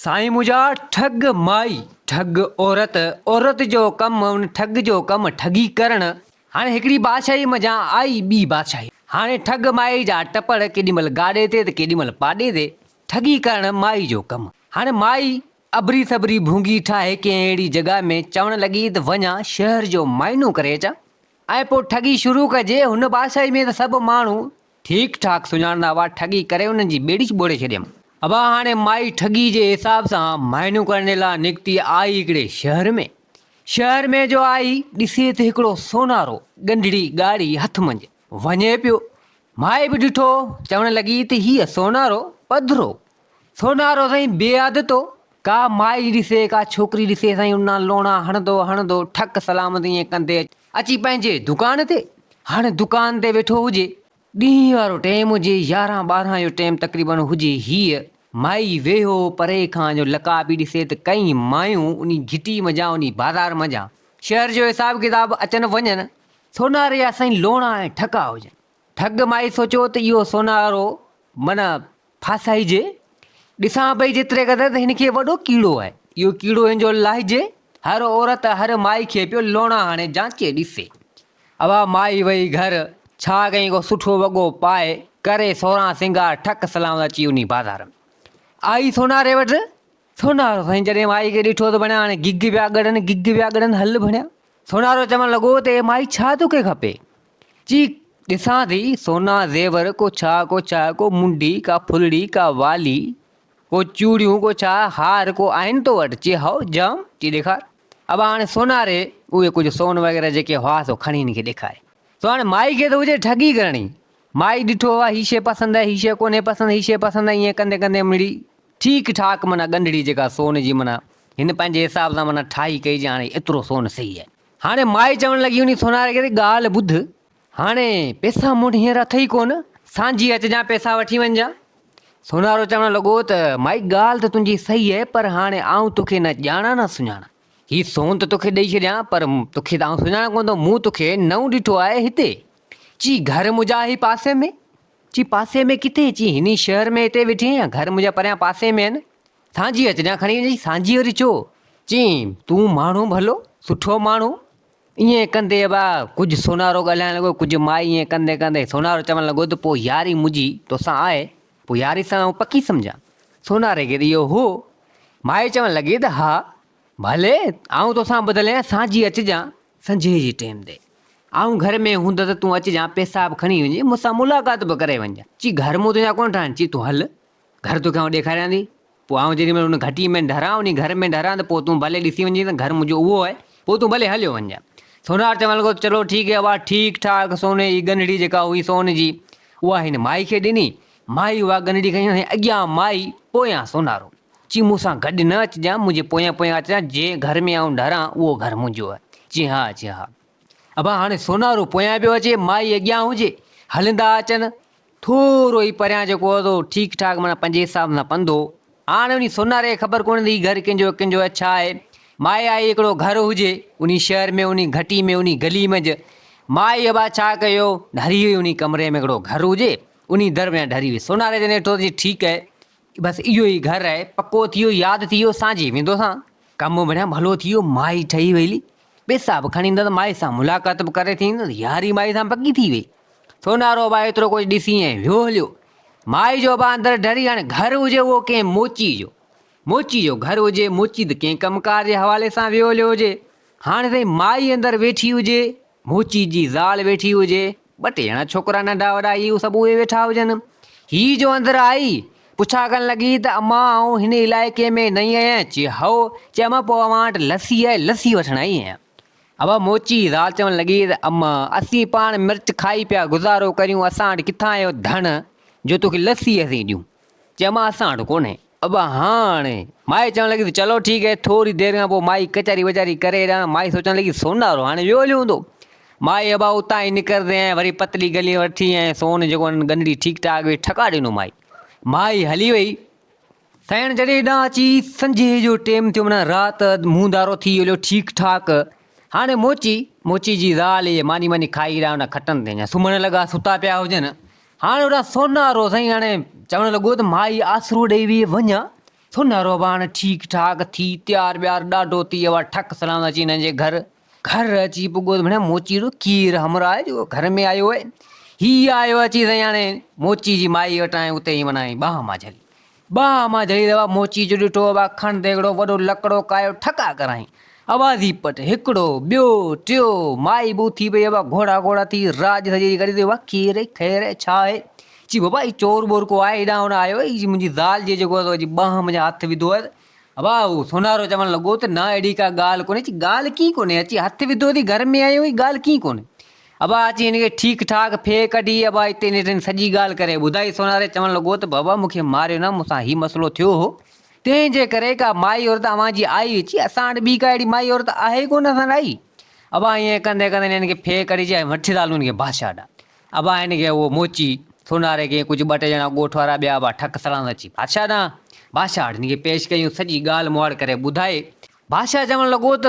साईं मुझा ठग माई ठग औरत औरत जो कम उन ठग जो कम ठगी करण। हाणे हिकिड़ी बादशाही मज़ा आई ॿी बादशाही। हाणे ठग माई जा टपड़ केॾीमहिल गाॾे ते त केॾीमहिल पाॾे ते। ठगी करण माई जो कम। हाणे माई अबरी सबरी भूंगी ठाहे कंहिं अहिड़ी जॻह में चवण लॻी त वञा शहर जो माइनो करे अचां ऐं पोइ ठगी शुरू कजे। हुन बादशाही में त सभु माण्हू ठीकु ठाक सुञाणंदा हुआ। ठगी करे उन्हनि जी ॿेड़ी ॿोड़े छॾियमि। अब हाणे माई ठगी जे हिसाब सां माइनो करण लाइ निकिती आई हिकिड़े शहर में जो आई ॾिसे त हिकिड़ो सोनारो ॻंढड़ी ॻाढ़ी हथ मंझि वञे पियो। माई बि ॾिठो, चवण लॻी त हीअ सोनारो पधरो सोनारो साईं बेआदतो। का माई ॾिसे का छोकिरी ॾिसे साईं उन लोणा हणंदो ठक सलामत ईअं कंदे अची पंहिंजे दुकान ते। हाणे दुकान ते वेठो हुजे, ॾींहं वारो टाइम हुजे, 11-12 जो टाइम तक़रीबन हुजे। हीअ माई वेहो परे खां जो लका बि ॾिसे त कई मायूं उन घिटी मज़ा उन बाज़ार मज़ा शहर जो हिसाब किताब अचनि वञनि। सोनारे जा साईं लोणा ऐं ठका हुजनि। ठग माई सोचियो त इहो सोनारो माना फासाइजे। ॾिसां पई जेतिरे क़दुरु त हिनखे वॾो कीड़ो आहे। इहो कीड़ो हिन जो लाहिजे। हर औरत हर माई खे पियो लोणा हाणे जांचे ॾिसे। अब माई वई घर, छा कई को सुठो वॻो पाए करे सोरहां सिंगार ठक सलामत अची उन बाज़ार में आई सोनारे वटि। सोनारो साईं जॾहिं माई खे ॾिठो त भणिया हाणे गिग पिया ॻड़नि हल भणिया। सोनारो चवणु लॻो त ए माई छा तोखे खपे? ची ॾिसां थी सोना ज़ेवर को छा को मुंडी का फुलड़ी का वाली को चूड़ियूं को छा हार को आहिनि तो वटि? चई हाओ जाम। ची ॾेखार। अब हाणे सोनारे उहे कुझु सोन वग़ैरह जेके हुआ सो खणी हिनखे ॾेखारे। सो हाणे माई खे त हुजे ठगी करणी। माई ॾिठो आहे हीअ शइ पसंदि आहे, हीअ शइ कोन्हे पसंदि, हीअ शइ पसंदि आहे, ईअं कंदे कंदे मिड़ी ठीकु ठाक माना ॻंढड़ी जेका सोन जी माना हिन पंहिंजे हिसाब सां माना ठाही कई जे हाणे एतिरो सोन सही आहे। हाणे माई चवणु लॻी उन सोनारे खे ॻाल्हि ॿुध, हाणे पैसा मूं वटि हींअर अथई कोन, सांझी अचिजांइ पैसा वठी वञिजांइ। सोनारो चवणु लॻो त माई ॻाल्हि त तुंहिंजी सही आहे, पर हाणे आऊं तोखे न ॼाणा न सुञाणा। हीउ सोन त तोखे ॾेई छॾियां पर तोखे त आऊं सुञाणा कोन थो। मूं तोखे नओं ॾिठो आहे हिते। ची घर मुंहिंजा ही पासे में। ची पासे में किथे? ची हिन शहर में हिते वेठी आहियां, घर मुंहिंजा परियां पासे में आहिनि। सांझी अचिजांइ खणी वञी। सांझी वरी छो? ची तूं माण्हू भलो सुठो माण्हू। ईअं कंदे कुझु सोनारो ॻाल्हाइण लॻो, कुझु माई ईअं कंदे कंदे सोनारो चवणु लॻो त पोइ यारी मुंहिंजी तोसां आहे, पोइ यारी सां पकी सम्झां। सोनारे खे त इहो हो। माई चवणु लॻी त हा भले आऊं तोसां ॿुधल आहियां, सांझी अचिजांइ संझे जे टाइम ते। आऊं घर में हूंदो त तूं अचिजांइ, पैसा बि खणी वञे, मूंसां मुलाक़ात बि करे वञिजांइ। ची घर मूं तुंहिंजा कोन ठाहिनि। ची तूं हल घर तोखे आऊं ॾेखारियां थी। पोइ आऊं जेॾीमहिल हुन घटी में डरां उन घर में डरां त पोइ तूं भले ॾिसी वञे त घर मुंहिंजो उहो आहे, पोइ तूं भले हलियो वञिजांइ। सोनार चवणु लॻो चलो ठीकु आहे। ठीकु ठाक सोने जी ॻंढड़ी जेका हुई सोन जी उहा हिन माई खे ॾिनी। माई उहा ॻंढड़ी खणी अॻियां माई पोयां सोनारो। ची मूंसां गॾु न अचिजांइ, मुंहिंजे पोयां अचिजांइ। जंहिं घर में आऊं डरां उहो घर मुंहिंजो आहे। जी हा। अब हाणे सोनारो पोयां पियो अचे, माई अॻियां हुजे, हलंदा अचनि। थोरो ई परियां जेको हो ठीकु ठाक माना पंहिंजे हिसाब सां पंधो। हाणे उन सोनारे खे ख़बर कोन थी घर कंहिंजो छा आहे। माई आई हिकिड़ो घर हुजे उन शहर में, उन घटी में, उन गली में। माई अब छा कयो, ढरी हुई उन कमरे में हिकिड़ो घर हुजे, उन दर में ढरी हुई। सोनारे जने ॾिठो जी ठीकु आहे, बसि इहो ई घर आहे, पको थी वियो, यादि थी वियो, सांझी वेंदोसां। कमु बढ़िया भलो थी वियो। माई ठही वई, पैसा बि खणी ईंदो त माई सां मुलाक़ात बि करे थी, यारी माई सां पकी थी वई। सोनारो एतिरो कुझु ॾिसी ऐं वियो हलियो। माई जो अंदरि डरी। हाणे घर हुजे उहो कंहिं मोची जो घर हुजे, मोची त कंहिं कमकार जे हवाले सां वियो हलियो हुजे। हाणे ताईं माई अंदरि वेठी हुजे, मोची जी ज़ाल वेठी हुजे, 2 ॼणा छोकिरा नंढा वॾा इहे सभु उहे वेठा हुजनि। हीअ जो अंदरि आई पुछा करणु लॻी त अम्मा आऊं हिन इलाइक़े में नई आहियां। चई हाओ। चई अम्मा पोइ अव्हां वटि लस्सी आहे, लस्सी वठणु आई आहियां। अब मोची ज़ाल चवणु लॻी त अम्मा असीं पाण मिर्च खाई पिया गुज़ारो करियूं, असां वटि किथां आयो धण जो तोखे लस्सी असीं ॾियूं। चई अम्मा असां वटि कोन्हे। अब हाणे माई चवणु लॻी त चलो ठीकु आहे। थोरी देरि खां पोइ माई कचहरी वचारी करे ॾियां। माई सोचणु लॻी सोनारो हाणे वियो हलियो हूंदो। माई अब उतां ई निकिरंदे ऐं वरी पतली गली वठी ऐं सोन जेको ॻंढड़ी ठीकु ठाक हुई ठका ॾिनो। माई हली वई। साइण जॾहिं हेॾां अची संझे जो टाइम थियो, माना राति मुंहंदारो थी हलियो ठीकु ठाक। हाणे मोची जी ज़ाल इहे मानी खाई रहिया हुन खटनि ते, सुम्हणु लॻा, सुता पिया हुजनि। हाणे होॾां सोनारो साईं हाणे चवणु लॻो त माई आसरो ॾेई वई वञा। सुनहरो बाण ठीक ठाक थी तैयार ब्यार ॾाढो थी अवा ठक सलाम अची हिननि जे घर अची पुॻो त भेण मोची जो खीर हमरा आहे जेको घर में आयो आहे ही आयो अची साईं हाणे मोची जी माई वटां उते ई माना बाह मां झली दवा मोची जो ॾिठो अवा खण ते हिकिड़ो वॾो लकिड़ो कायो ठका कराई आवाज़ी पट हिकिड़ो ॿियो टियों माई बि थी पई अवा घोड़ा थी राज सॼी करे थी खीर खैर छा आहे जी बाबा ही चोर बोर को आहे हेॾां होॾां आयो ही मुंहिंजी ज़ाल जे जेको आहे ॿाह मुंहिंजा हथ विधो आहे अबा हू सोनारो चवणु लॻो त न अहिड़ी का ॻाल्हि कोन्हे ची ॻाल्हि कीअं कोन्हे अची हथ विधो थी घर में आयो ही ॻाल्हि कीअं कोन्हे अबा अची हिनखे ठीकु ठाक फे कढी अबा हिते हिन सॼी ॻाल्हि करे ॿुधाई सोनारे चवणु लॻो त बाबा मूंखे मारियो न मूंसां ही मसइलो थियो हो तंहिंजे करे का माई औरत अव्हां जी आई अची असां वटि ॿी का अहिड़ी माई औरत आहे कोन असां आई अबा ईअं कंदे हिनखे फे कढी चई वठी था हलूं हिनखे बादशाह ॾांहुं अबा हिनखे उहो मोची सोनारे खे कुझु ॿ टे ॼणा ॻोठ वारा ॿिया अबा ठक सलाम अची बादशाह ॾांहुं बादशाह वटि हिनखे पेश कयूं सॼी ॻाल्हि मुआड़ करे ॿुधाए बादशाह चवणु लॻो त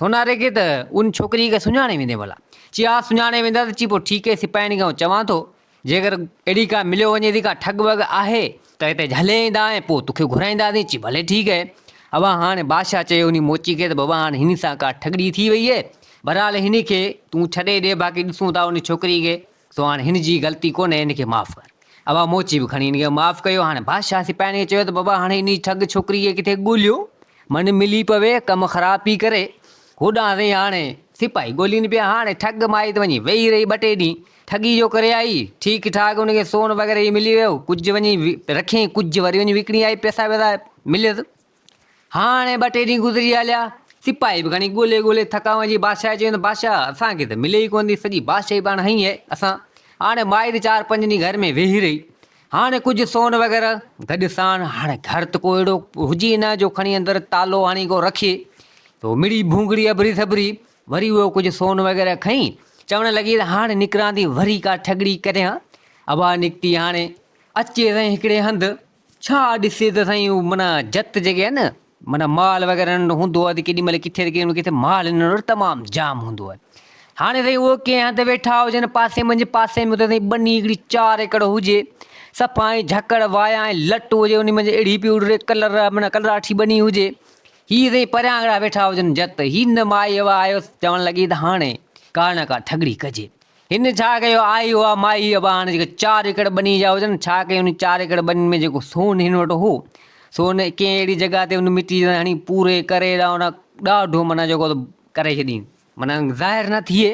सोनारे खे त उन छोकिरी खे सुञाणे वेंदे भला चई हा सुञाणे वेंदा त चई पोइ ठीकु आहे सिपाहियुनि खां चवां थो जेकर अहिड़ी का मिलियो वञे थी का ठग वग आहे त हिते झले ईंदा ऐं पोइ तोखे घुराईंदासीं चई भले ठीकु आहे अबा हाणे बादशाह चयो उन मोची खे त बाबा हाणे हिन सां का ठगड़ी थी वई आहे बहरहाल हिन खे तूं छॾे ॾे बाक़ी ॾिसूं था उन छोकिरी खे सो हाणे हिन जी ग़लती कोन्हे हिनखे माफ़ु कर अबा मोची बि खणी हिनखे माफ़ु कयो हाणे बादशाह सिपाहियुनि खे चयो त बाबा हाणे इन ठग छोकिरीअ खे किथे ॻोल्हियो मन मिली पवे कमु ख़राबु पई करे होॾां ताईं हाणे सिपाही ॻोल्हिनि पिया हाणे ठग माई त वञी वेही रही ॿ टे ॾींहं ठगी जो करे आई ठीकु ठाक हुनखे सोन वग़ैरह मिली वियो कुझु वञी रखियईं कुझु वरी वञी विकिणी आई पैसा वैसा मिलियसि हाणे ॿ टे ॾींहं गुज़री हलिया सिपाही बि खणी ॻोल्हे थका वञी बादशाह चयो त बादशाह असांखे त मिले ई कोन थी सॼी बादशाही पाण हई आहे असां हाणे माई त 4-5 ॾींहं घर में वेही रही हाणे कुझु सोन वग़ैरह गॾु साण हाणे घर त को अहिड़ो हुजे न जो खणी अंदरि तालो हणी को रखे तो मिड़ी भूंगड़ी अबरी सबरी वरी उहो कुझु सोन वग़ैरह खईं चवणु लॻी त हाणे निकिरां थी वरी का ठगड़ी करियां अबा निकिती हाणे अचे साईं हिकिड़े हंधि छा ॾिसे त साईं उहो माना जत जेके आहे न माना माल वग़ैरह हूंदो आहे त केॾीमहिल किथे माल हिन वटि तमामु जाम हूंदो आहे हाणे साईं उहो कंहिं हंधि वेठा हुजनि पासे में त साईं बनी हिकिड़ी 4 एकड़ हुजे सफ़ा ऐं झकड़ वाया ऐं लट हुजे उन में अहिड़ी पई उड़े कलर माना कलराठी बनी हुजे हीअ साईं परियां अहिड़ा वेठा हुजनि जत हिन माई आयो चवणु लॻी त हाणे का न का ठगड़ी कजे हिन छा कयो आई हुआ माई अबा हाणे जेके 4 एकड़ बनी जा हुजनि छा कयो उन 4 एकड़ बनी में जेको सोन हिन वटि हो सोन कंहिं अहिड़ी जॻह ते उन मिटी हणी पूरे करे ॾाढो माना जेको करे छॾी माना ज़ाहिर न थिए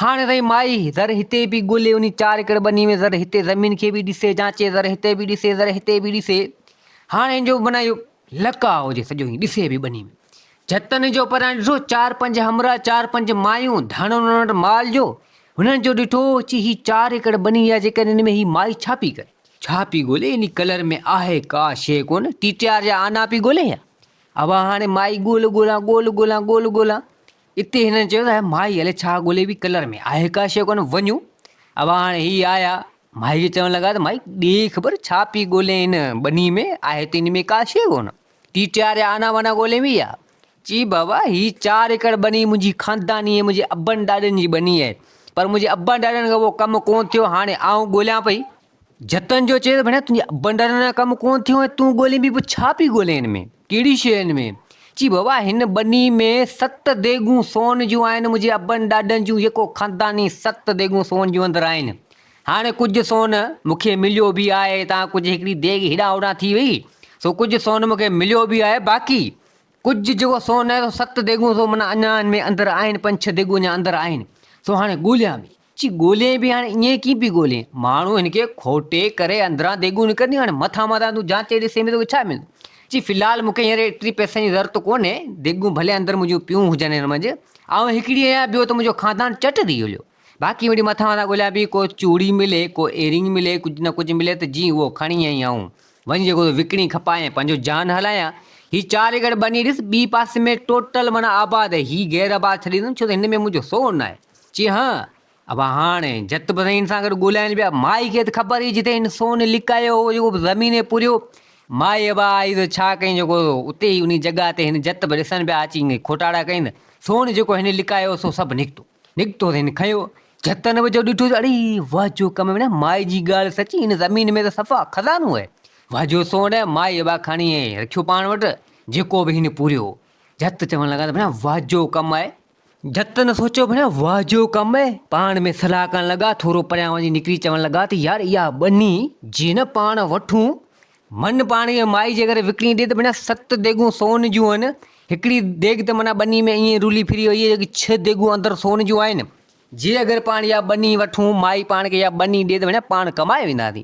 हाणे साईं माई ज़र हिते बि ॻोल्हे उन 4 एकड़ बनी में ज़र हिते ज़मीन खे बि ॾिसे जांचे ज़र हिते बि ॾिसे ज़र हिते बि ॾिसे हाणे जो माना इहो लका हुजे सॼो ई ॾिसे बि बनी में जतन जो पर ॾिठो 4-5 हमरा 4-5 मायूं धन हुननि वटि माल जो हुननि जो ॾिठो अची ही 4 एकड़ बनी आहे जेकर हिन में ही माई छा पई करे छा पई ॻोल्हे इन कलर में आहे का शइ कोन टीटियार जा आना पई ॻोल्हे या अबा हाणे माई ॻोल्हा इते हिननि चयो त माई हले छा ॻोल्हे बि कलर में आहे का शइ कोन वञूं अबा हाणे ही आया माई खे चवणु लॻा त माई ॾे ख़बर छा पई ॻोल्हे हिन बनी में आहे त हिन में का शइ कोन टीटियार जा आना वाना ॻोल्हे बि आहे जी बाबा ही 4 एकड़ बनी मुंहिंजी ख़ानदानी आहे मुंहिंजे अबनि ॾाॾनि जी बनी आहे पर मुंहिंजे अबनि ॾाॾनि खां उहो कमु कोन थियो हाणे आऊं ॻोल्हियां पई जतन जो चए त भेण तुंहिंजे अबनि ॾाॾनि खां कमु कोन थियो ऐं तूं ॻोल्हे बि पोइ छा पई ॻोल्हे हिन में कहिड़ी शइ हिन में जी बाबा हिन बनी में 7 देगूं सोन जूं आहिनि मुंहिंजे अबनि ॾाॾनि जूं जेको ख़ानदानी 7 देगूं सोन जूं अंदरि आहिनि हाणे कुझु सोन मूंखे मिलियो बि आहे तव्हां कुझु हिकिड़ी देग हेॾां होॾां थी वई सो कुझु सोन मूंखे मिलियो बि आहे बाक़ी कुझु जेको सोन आहे 7 देगूं सो माना अञा हिन में अंदरि आहिनि 5-6 देगूं अञा अंदरि आहिनि सो हाणे ॻोल्हियां बि ची ॻोल्हे बि हाणे ईअं कीअं पई ॻोल्हे माण्हू हिनखे खोटे करे अंदरां देगूं निकिरंदियूं हाणे मथां तूं जांचे ॾिसे में त छा मिलंदो जी फ़िलहालु मूंखे हींअर एतिरी पैसनि जी ज़रूरत कोन्हे देगूं भले अंदरि मुंहिंजूं पियूं हुजनि हिन मंझि ऐं हिकिड़ी आहियां ॿियो त मुंहिंजो ख़ानदान चट थी हलियो बाक़ी वरी मथां ॻोल्हियां बि को चूड़ी मिले को एयरिंग मिले कुझु न कुझु मिले त जी उहो खणी आई ऐं वञी जेको विकिणी खपाए पंहिंजो जान हलायां ही 4 एकड़ बनी ॾिस ॿी पासे में टोटल माना आबाद आहे ही गैर आबाद छॾी ॾींदुमि छो त हिन में मुंहिंजो सोन आहे चई हा अब हाणे जत बि हिन सां गॾु ॻोल्हाइनि पिया माई खे त ख़बर ई जिते हिन सोन लिकायो हो जेको ज़मीने पुरियो माई अबा आई त छा कई जेको उते ई उन जॻह ते हिन जत बि ॾिसनि पिया अची खोटाड़ा कई न सोन जेको हिन लिकायो सो सभु निकितो त हिन खयो जतन बि जो ॾिठो अड़े वाह जो कमु में न माई जी ॻाल्हि सची हिन ज़मीन में त सफ़ा खज़ानो आहे वाजो सोन माई अबा खणी रखियो पाण वटि जेको बि हिन पूरियो। झट चवण लॻा त भेण वाजो कमु आहे। झट न सोचियो भेण वाजो कमु आहे। पाण में सलाह करण लॻा, थोरो परियां वञी निकिरी चवण लॻा त यार इहा ॿनी जीअं न पाण वठूं, मन पाण खे माई जे करे विकिणी ॾिए त भेण 7 देगूं सोन जूं आहिनि। हिकिड़ी देग त माना ॿनी में ईअं रुली फिरी वई आहे, जेकी 6 देगूं अंदरि सोन जूं आहिनि। जे अगरि पाण इहा ॿनी वठूं, माई पाण खे इहा ॿनी ॾिए त भेण पाण कमाए वेंदासीं।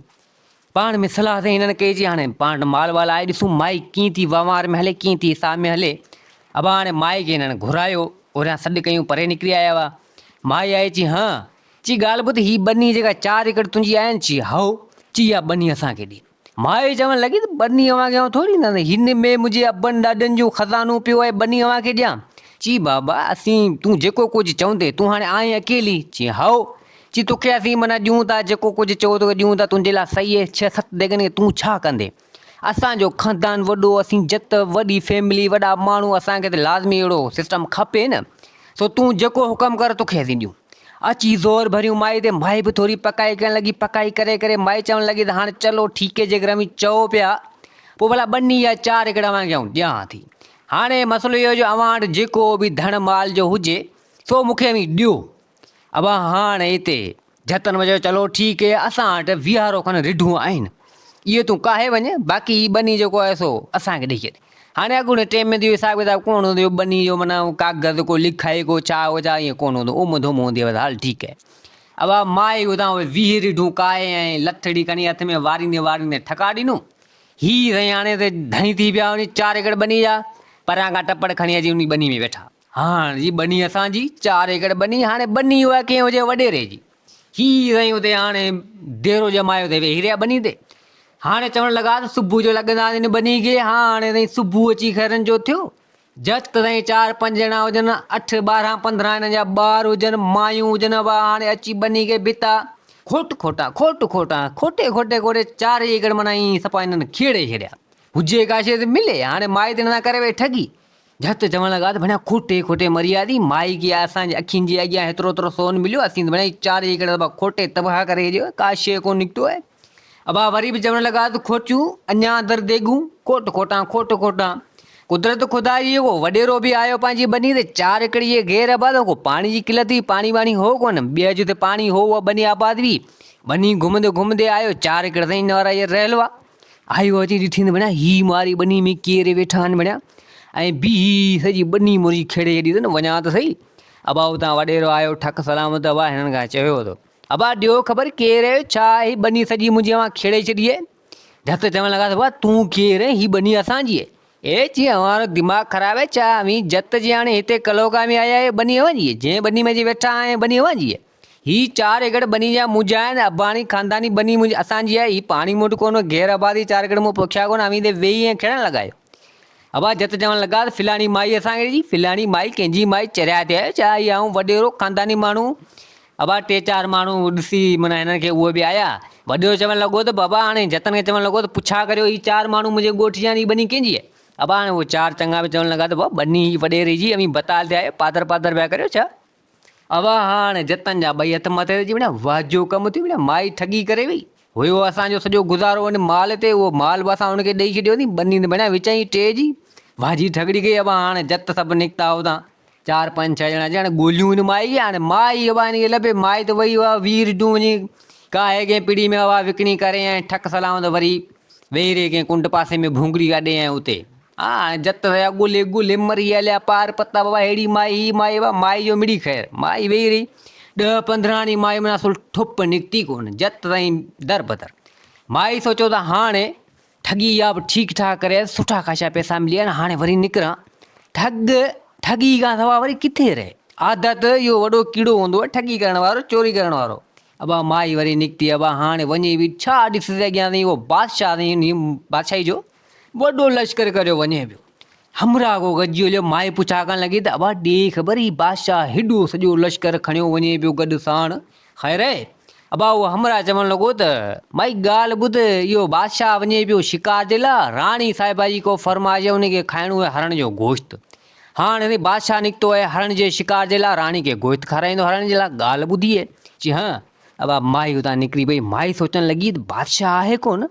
पाण में सलाह ते हिननि कई हाणे पाण माल वाल आहे, ॾिसूं माई कीअं थी ववार में हले, कीअं थी हिसाब में हले। अब हाणे माई खे हिननि घुरायो, ओरियां सॾु कयूं, परे निकिरी आया हुआ। माई आई चई हाँ, चई ॻाल्हि ॿुध, ही ॿनी जेका 4 एकड़ तुंहिंजी आहिनि, चई हाओ, चई इहा ॿनी असांखे ॾे। माई चवण लॻी त ॿनी अव्हांखे आउं थोरी ॾींदा, हिन में मुंहिंजे अॿनि ॾाॾनि जो खज़ानो पियो आहे, ॿनी अव्हांखे ॾियां। चई बाबा असीं तूं जेको कुझु चवंदे, तूं हाणे आहीं अकेली। चई हाओ, चई तोखे असीं माना ॾियूं था, जेको कुझु चओ तोखे ॾियूं था, तुंहिंजे लाइ सही आहे। 6-7 देगनि खे तूं छा कंदे? असांजो ख़ानदान वॾो, असीं जत वॾी फैमिली, वॾा माण्हू, असांखे त लाज़मी अहिड़ो सिस्टम खपे न। सो तूं जेको हुकम कर तोखे असीं ॾियूं। अची ज़ोर भरियूं माई ते, माई बि थोरी पकाई करणु लॻी। पकाई करे करे माई चवणु लॻी त हाणे चलो ठीकु आहे, जेकर अमीं चओ पिया पोइ भला ॿनी या 4 एकड़ अव्हांखे आउं ॾियां थी। हाणे मसइलो इहो जो अव्हां वटि जेको बि धन माल जो हुजे सो मूंखे अमीं ॾियो। अब हाणे हिते झतन में चयो चलो ठीकु आहे, असां वटि 20 खनि रिढूं आहिनि, इहे तूं काहे वञे, बाक़ी ॿनी जेको आहे सो असांखे ॾेई छॾ। हाणे अॻूणे टाइम में हिसाब किताब कोन हूंदो, ॿनी जो माना कागज़ को लिखाए को छा वछा ईअं कोन हूंदो, उम धुम हूंदी आहे। हल ठीकु आहे। अब माई हुतां 20 रिढूं काए ऐं लथड़ी खणी हथ में वारींदे वारींदे ठका ॾिनूं। ही साईं हाणे त धणी थी पिया वञी 4 एकड़ ॿनी जा, परियां खां टपड़ खणी अची उन ॿनी में वेठा। हाणे जी ॿनी असांजी 4 एकड़ ॿनी, हाणे ॿनी उहा कंहिं हुजे वॾेरे जी। ही साईं हुते हाणे देरो जमायो ते वेही रहिया ॿनी ते। हाणे चवण लॻा त सुबुह जो लॻंदा हिन ॿनी खे। हाणे ताईं सुबुह अची खैरनि जो थियो। झटि ताईं 4-5 ॼणा हुजनि, 8-12-15 हिननि जा ॿार हुजनि, मायूं हुजनि, हाणे अची ॿनी खे बिता खोट खोटा खोटे 4 एकड़ माना ईअं सफ़ा हिननि खेड़े छॾिया। हुजे का शइ त मिले, हाणे माई ते न करे वई ठगी। झटि चवण लॻा त भेण खोटे मरी वियासीं, माई खे असांजे अखियुनि जे अॻियां हेतिरो सोन मिलियो, असीं त भेण 4 एकड़ खोटे तबाह करे ॾियो, का शइ कोन निकितो आहे। अब वरी बि चवण लॻा त खोटियूं अञा अंदरि देगूं, खोट खोटा। कुदरत ख़ुदा जी को वॾेरो बि आयो पंहिंजी ॿनी ते, 4 एकड़ जे घेर आबाद को पाणी जी किलत हुई, पाणी वाणी हो कोन, ॿिए जो त पाणी हो, उहा ॿनी आबाद हुई। ॿनी घुमंदे घुमंदे आयो, 4 एकड़ ताईं न इहे रहियल हुआ। आयो अची ॾिठी त भेण ही मारी ॿनी में केरु वेठा आहिनि भेण, ऐं बी सॼी ॿनी मुंहिंजी खेड़े छॾी त न, वञा त सही। अब हुतां वॾेरो आयो, ठक सलामत अब हिननि खां चयो त अब ॾियो ख़बर केरु आहे, छा आहे, ॿनी सॼी मुंहिंजी अव्हां खेड़े छॾी आहे। झटि चवण लॻा त भाउ तूं केरु आहे, ही ॿनी असांजी आहे। ए चई अव्हां दिमाग़ ख़राबु आहे छा, अमीं जत जे हाणे हिते कलोका में आया आहे, ॿनी अव्हांजी आहे, जंहिं ॿनी में जी वेठा आहियां ॿनी अव्हांजी आहे। ही 4 एकड़ ॿनी जा मुंहिंजा आहिनि, अबाणी ख़ानदानी ॿनी मुंहिंजी असांजी आहे। ही पाणी मुटि कोन, घेर आबादी 4 एकड़ मूं पुछिया कोन, अमीं ते वेही ऐं खेड़णु लॻायो। अब झटि चवण लॻा त फिलाणी माई असांखे ॾिजी। फिलाणी माई कंहिंजी माई, चरिया ते आहे छा, इहा आऊं वॾेरो ख़ानदानी माण्हू। अब 3-4 माण्हू ॾिसी माना हिननि खे उहे बि आया। वॾो चवणु लॻो त बाबा हाणे जतन खे चवणु लॻो त पुछा करियो, ही 4 माण्हू मुंहिंजे ॻोठ जा, ही ॿनी कंहिंजी आहे। अब हाणे उहे 4 चङा बि चवणु लॻा त भाउ ॿनी वॾेरे जी, अमीं बताल ते आहे, पादर पिया करियो छा। अब हाणे जतन जा 2 हथ मथे अची भेण वाजो कमु थियो भेण, माई ठगी करे वई। हुयो असांजो सॼो गुज़ारो वञे माल ते, उहो माल बि असां हुनखे ॾेई छॾियोसीं। ॿनी त भेण विच ई टे जी वाजी ठगड़ी कई। अब हाणे जत सभु निकिता हुतां, 4-5-6 ॼणा ॼण ॻोल्हियूं हिन माई खे। हाणे माई अब हिनखे लभे, माई त वई हुआ 20 रिढूं वञी काहे कंहिं पीड़ी में हवा विकिणी करे, ऐं ठक सलामत वरी वेही रहे कंहिं कुंड पासे में भूंगड़ी काॾे ऐं उते। हा जत विया ॻोल्हे मरी हलिया पार पता, बाबा अहिड़ी माई, ही माई माई जो मिड़ी ख़ैर, माई वेही रही 10-15 ॾींहं माई माना असुल ठुप निकिती कोन, जत ताईं दर बदर। माई सोचो त हाणे ठगी इहा बि ठीकु ठाक करे, सुठा ख़ासा पैसा मिली विया, हाणे वरी निकिरां ठगी खां सवाइ वरी किथे रहे। आदत इहो वॾो कीड़ो हूंदो आहे, ठगी करण वारो, चोरी करण वारो। अब माई वरी निकिती। अब हाणे वञे बि छा ॾिसजे अॻियां ताईं उहो बादशाही जो वॾो लश्कर करियो वञे पियो। हमरा को गॾिजी हलियो। माई पुछा करणु लॻी त अब ॾे ख़बर, ही बादशाह हेॾो सॼो लश्कर खणियो वञे पियो गॾु साण, ख़ैर आहे। अब उहो हमरा चवणु लॻो त माई ॻाल्हि ॿुध, इहो बादशाह वञे पियो शिकार जे लाइ, राणी साहिबा जी को फरमाइश आहे, उनखे खाइणो आहे हरण जो गोश्त। हाणे बादशाह निकितो आहे हरण जे शिकार जे लाइ, राणी खे गोश्त खाराईंदो हरण जे लाइ, ॻाल्हि ॿुधी आहे। चई हाँ। अब माई हुतां निकिरी पई। माई सोचणु लॻी त बादशाह आहे कोन,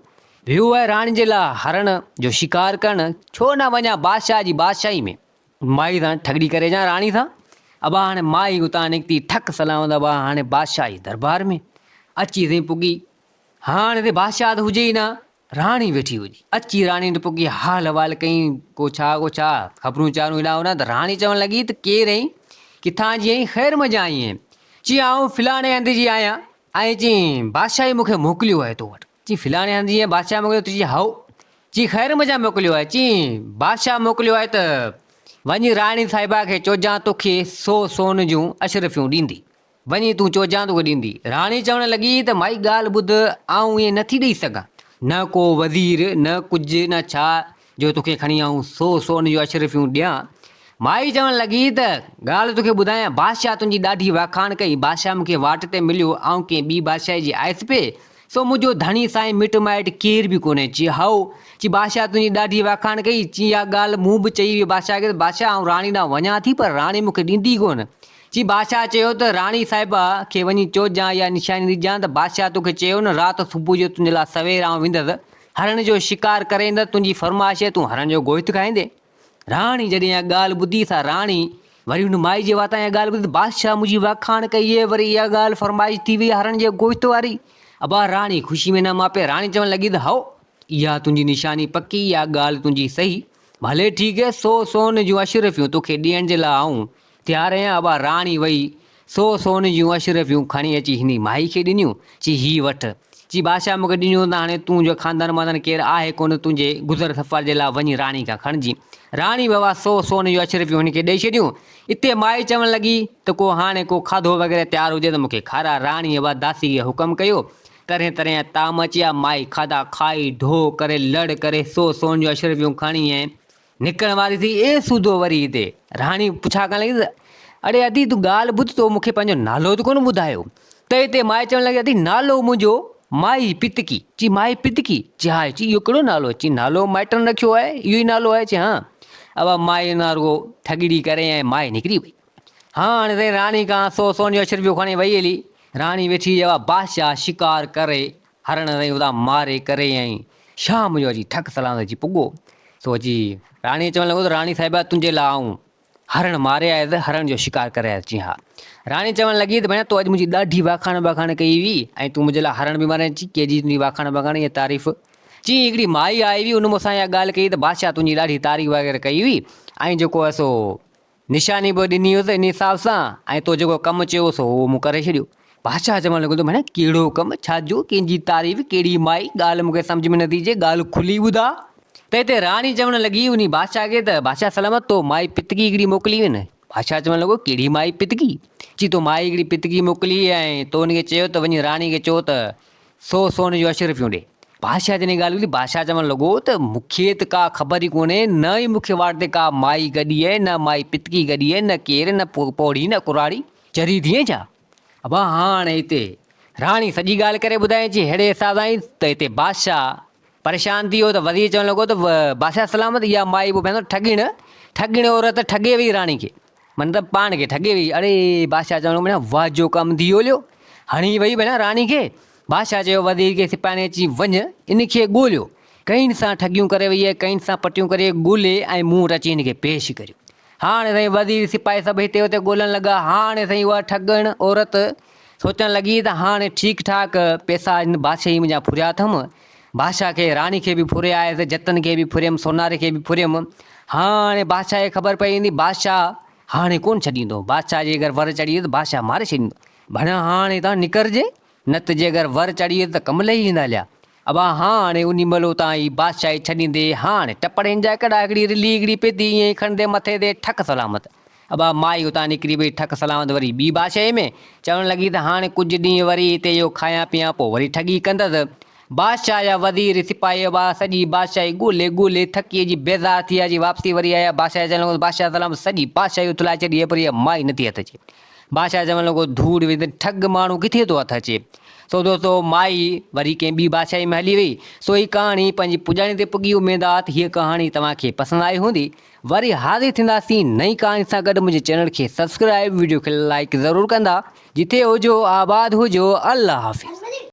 वियो आहे राणी जे लाइ हरण जो शिकार करणु। छो न वञा बादशाह जी बादशाही में, माई सां ठगड़ी करे जा राणी सां। अबा हाणे माई उतां निकिती ठक सलामत अबा हाणे बादशाह जी दरबार में अची ताईं पुगी। हाणे ते बादशाह त हुजे ई न, राणी वेठी हुई। अची राणी ने पुगी हाल हवाल कई, को छा ख़बरूं चारूं हेॾा होॾा। त राणी चवणु लॻी त केरु आई, किथां जी आई, ख़ैर मज़ा आई आहीं। चई आऊं फलाणे हंध जी आहियां ऐं चई बादशाह मूंखे मोकिलियो आहे तो वटि। चई फलाणे हंध जी बादशाह मोकिलियो, तुंहिंजी हाउ। चई ख़ैर मज़ा मोकिलियो आहे। चई बादशाह मोकिलियो आहे त वञी राणी साहिबा खे चोजां तोखे 100 सोन जूं अशरफियूं ॾींदी, वञी तूं चोजां तोखे ॾींदी। राणी चवणु लॻी त माई ॻाल्हि ॿुध, आऊं ईअं नथी ॾेई सघां, न को वज़ीर न कुझु न छा जो तोखे खणी आऊं 100 सोन जूं अशरफियूं ॾियां। माई चवणु लॻी त ॻाल्हि तोखे ॿुधायां, बादशाह तुंहिंजी ॾाढी वाखाण कई, बादशाह मूंखे वाट ते मिलियो, ऐं कंहिं ॿी बादशाह जी आयसि पिए, सो मुंहिंजो धणी साईं मिट माइट केरु बि कोन्हे। चई हाउ, चई बादशाह तुंहिंजी ॾाढी वाखाण कई। चई इहा ॻाल्हि मूं बि चई हुई बादशाह खे, बादशाह आऊं राणी ॾांहुं वञा थी पर राणी मूंखे ॾींदी कोन। चई बादशाह चयो त राणी साहिबा खे वञी चोजां या निशानी ॾिजां त बादशाह तोखे चयो न राति सुबुह जो तुंहिंजे लाइ सवेर आऊं वेंदसि हरण जो शिकार करे ईंदसि, तुंहिंजी फरमाइश आहे तूं हरण जो गोश्त खाईंदे। राणी जॾहिं इहा ॻाल्हि ॿुधी सा राणी वरी हुन माई जे वाता इहा ॻाल्हि ॿुधी, बादशाह मुंहिंजी वाखाण कई आहे, वरी इहा ॻाल्हि फरमाइश थी वई हरण जे गोश्त वारी। अबा राणी ख़ुशी में न मापे, राणी चवणु लॻी त हाउ, इहा तुंहिंजी निशानी पकी, इहा ॻाल्हि तुंहिंजी सही, भले ठीकु आहे, 100 सोन जूं अशरफियूं तोखे ॾियण जे लाइ आऊं तयारु आहियां। अबा राणी वई 100 सोन जूं अशरफियूं खणी अची हिन माई खे ॾिनियूं। चई ही वठि। चई बादशाह मूंखे ॾिनियूं त हाणे तूं जो ख़ानदान वानदान केरु आहे कोन, तुंहिंजे गुज़र सफ़र जे लाइ वञी राणी खां खणिजी। राणी बाबा 100 सोन जूं अशरफियूं हिनखे ॾेई छॾियूं। इते माई चवणु लॻी त को हाणे को खाधो वग़ैरह तयारु हुजे त मूंखे खाराए। राणी बाबा दासी खे हुकुम कयो, तरह तरह जा ताम अचिया। माई खाधा खाई ढो करे लड़ करे 100 सोन जूं अशरफियूं खणी ऐं निकिरण वारी थी। ए सूदो वरी हिते राणी पुछा करणु लॻी, अड़े अदी तूं ॻाल्हि ॿुध, तो मूंखे पंहिंजो नालो त कोन ॿुधायो। त हिते माई चवणु लॻी, अदी नालो मुंहिंजो माई पितकी। चई माई पितकी? चई हा। चई इहो कहिड़ो नालो आहे? चई नालो माइटनि रखियो आहे, इहो ई नालो आहे। चई हा। अब माई ना रुगो ठगड़ी करे ऐं माई निकिरी वई। हाणे त राणी खां 100 सोन जूं अशरफियूं खणी वई हली। राणी वेठी बादशाह शिकार करे हरण ताईं उतां मारे करे ऐं शाम जो अची ठक सलामत अची पुॻो। सो अची राणी चवणु लॻो त राणी साहिबा तुंहिंजे लाइ आऊं हरण मारे आयुसि, हरण जो शिकार करे आयुसि। चई हा। राणी चवणु लॻी त भेण, तूं अॼु मुंहिंजी ॾाढी वाखाण कई हुई ऐं तूं मुंहिंजे लाइ हरण बि मारे। चई कंहिंजी तुंहिंजी वाखाण इहा तारीफ़? चई हिकिड़ी माई आई हुई, हुन मूंसां इहा ॻाल्हि कई त बादशाह तुंहिंजी ॾाढी तारीफ़ वग़ैरह कई हुई ऐं जेको आहे सो निशानी बि ॾिनी हुअसि इन हिसाब सां, ऐं तो जेको कमु चयो सो उहो मूं करे छॾियो। बादशाह चवणु लॻो त भेण कहिड़ो कमु, छाजो, कंहिंजी तारीफ़, कहिड़ी माई, ॻाल्हि मूंखे सम्झ में नथी अचे, ॻाल्हि खुली ॿुधा। त हिते राणी चवणु लॻी उन बादशाह खे त बादशाह सलामत, तो माई पितकी हिकिड़ी मोकिली हुई न। बादशाह चवणु लॻो कहिड़ी माई पितकी? चई तो माई हिकिड़ी पितकी मोकिली ऐं तो हुनखे चयो त वञी राणी खे चओ त 100 सोन जूं अशरफियूं ॾे। बादशाह जॾहिं ॻाल्हि ॿुधी, बादशाह चवणु लॻो त मूंखे त का ख़बर ई कोन्हे, न ई मूंखे वाट ते का माई गॾी आहे, न माई पितकी गॾी आहे, न केरु, न पौड़ी न कुराड़ी, चरी थिए छा? अबा हाणे हिते राणी सॼी ॻाल्हि करे ॿुधाए। चई अहिड़े हिसाब सां त हिते बादशाह परेशान थी वियो। त वज़ीर चवणु लॻो त बादशाह सलामत, इहा माई पोइ पंहिंजो ठॻिण औरत ठॻे वई राणी खे, मतिलबु पाण खे ठॻे वई। अड़े बादशाह चवणु लॻो वाह जो कमु थी वियो, हणी वई भेण राणी खे। बादशाह चयो वज़ीर खे, सिपाही अची वञ इनखे ॻोल्हियो, कईं सां ठगियूं करे वई आहे, कईं सां पटियूं करे ॻोल्हे ऐं मुंहुं रची हिनखे पेश करियो। हाणे साईं वज़ीर सिपाही सभु हिते हुते ॻोल्हण लॻा। हाणे साईं उहा ठॻण औरत सोचणु लॻी त हाणे ठीकु ठाक पैसा हिन बादशाही मुंहिंजा फुरिया अथमि। बादशाह खे राणी खे बि फुरिया आयसि, जतन खे बि फुरियमि, सोनारे खे बि फुरियमि। हाणे बादशाह खे ख़बर पई वेंदी, बादशाह हाणे कोन छॾींदो, बादशाह जे अगरि वर चढ़ी वियो त बादशाह मारे छॾींदो। भला हाणे तव्हां निकिरजे, न त जे अगरि वर चढ़ी वियो त कम लही वेंदा हलिया। अबा हाणे उन महिल उतां ई बादशाही छॾींदे हाणे टपड़ जा कड़ा हिकिड़ी रिली हिकिड़ी पेती ईअं ई खणंदे मथे ते ठक सलामत। अबा माई उतां निकिरी वई ठक सलामत वरी ॿी बादशाही में, चवणु लॻी त हाणे कुझु ॾींहं वरी हिते इहो खायां पीआं, पोइ वरी ठगी कंदसि। बादशाह जा वज़ीर सिपाही सॼी बादशाही ॻोल्हे थकी जी बेज़ार थी अची वापसी वरी आया। बादशाह चवणु लॻो बादशाह सलाम सॼी बादशाही उथलाए छॾी पर इहा माई नथी हथु अचे। बादशाह चवणु लॻो धूड़ विझ, ठग माण्हू किथे थो हथु अचे। सो दोस्तो माई वरी कंहिं ॿी बादशाही में हली वई। सो ही कहाणी पंहिंजी पुॼाणी ते पुॻी। उमेद आहे त हीअ कहाणी तव्हांखे पसंदि आई हूंदी। वरी हाज़िर थींदासीं नई कहाणी सां गॾु। मुंहिंजे चैनल खे सब्सक्राइब, वीडियो खे लाइक ज़रूरु कंदा। जिथे हुजो आबाद हुजो, अल्लाह हाफ़िज़।